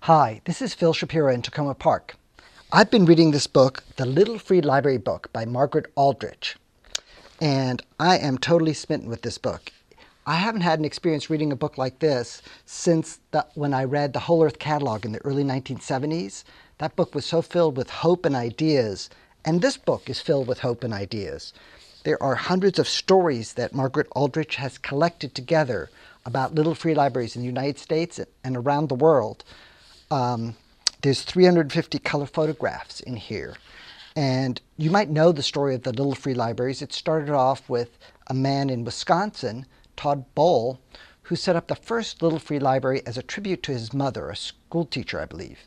Hi, this is Phil Shapiro in Tacoma Park. I've been reading this book, The Little Free Library Book by Margaret Aldrich, and I am totally smitten with this book. I haven't had an experience reading a book like this since when I read the Whole Earth Catalog in the early 1970s. That book was so filled with hope and ideas, and this book is filled with hope and ideas. There are hundreds of stories that Margaret Aldrich has collected together about little free libraries in the United States and around the world. There's 350 color photographs in here. And you might know the story of the little free libraries. It started off with a man in Wisconsin, Todd Bowl, who set up the first little free library as a tribute to his mother, a school teacher, I believe.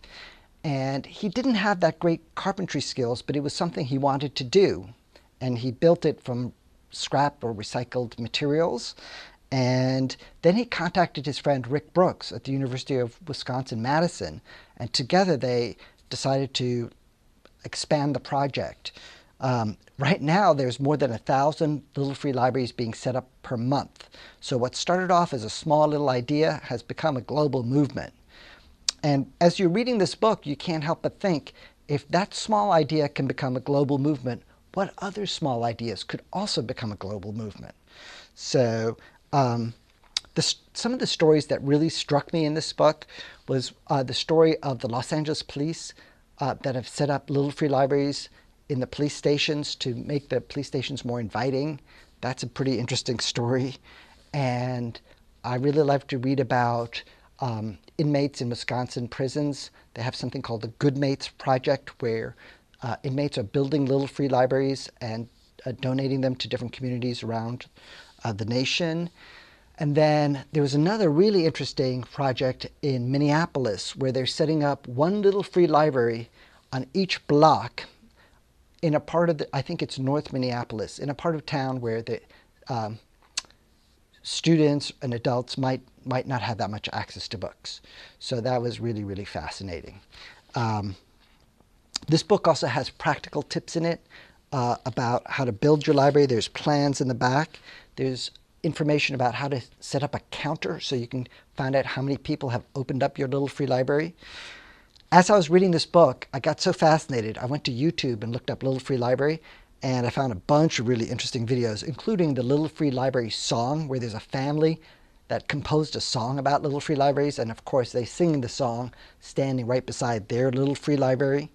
And he didn't have that great carpentry skills, but it was something he wanted to do. And he built it from scrap or recycled materials. And then he contacted his friend Rick Brooks at the University of Wisconsin-Madison, and together they decided to expand the project. Right now, there's more than 1,000 little free libraries being set up per month. So what started off as a small little idea has become a global movement. And as you're reading this book, you can't help but think, if that small idea can become a global movement, what other small ideas could also become a global movement? So some of the stories that really struck me in this book was the story of the Los Angeles police that have set up little free libraries in the police stations to make the police stations more inviting. That's a pretty interesting story. And I really love to read about inmates in Wisconsin prisons. They have something called the Good Mates Project, where inmates are building little free libraries and donating them to different communities around the nation. And then there was another really interesting project in Minneapolis where they're setting up one little free library on each block in a part of I think it's North Minneapolis, in a part of town where the students and adults might not have that much access to books. So that was really, really fascinating. This book also has practical tips in it about how to build your library. There's plans in the back. There's information about how to set up a counter so you can find out how many people have opened up your little free library. As I was reading this book, I got so fascinated, I went to YouTube and looked up Little Free Library, and I found a bunch of really interesting videos, including the Little Free Library song, where there's a family that composed a song about little free libraries, and of course they sing the song standing right beside their little free library.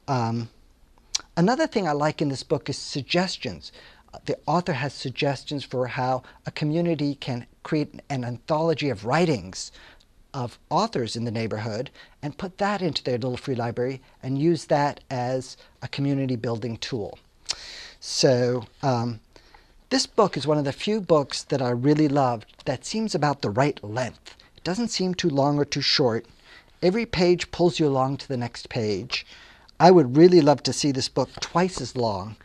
Another thing I like in this book is suggestions. The author has suggestions for how a community can create an anthology of writings of authors in the neighborhood and put that into their little free library and use that as a community building tool. So this book is one of the few books that I really loved that seems about the right length. It doesn't seem too long or too short. Every page pulls you along to the next page. I would really love to see this book twice as long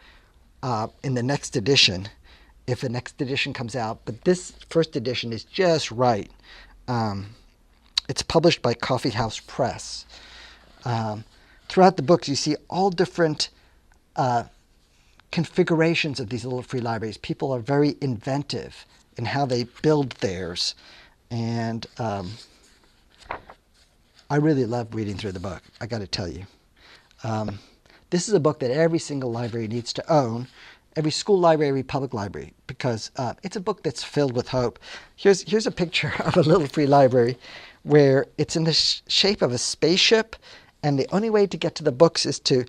in the next edition, if the next edition comes out. But this first edition is just right. It's published by Coffee House Press. Throughout the books, you see all different configurations of these little free libraries. People are very inventive in how they build theirs. And I really love reading through the book, I got to tell you. This is a book that every single library needs to own, every school library, every public library, because it's a book that's filled with hope. Here's a picture of a little free library where it's in the shape of a spaceship, and the only way to get to the books is to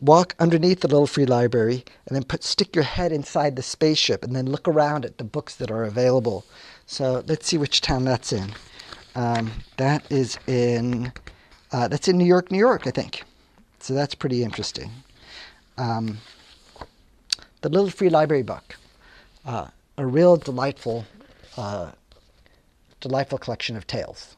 walk underneath the little free library and then stick your head inside the spaceship and then look around at the books that are available. So let's see which town that's in. That's in New York, New York, I think. So that's pretty interesting. The Little Free Library book, a real delightful collection of tales.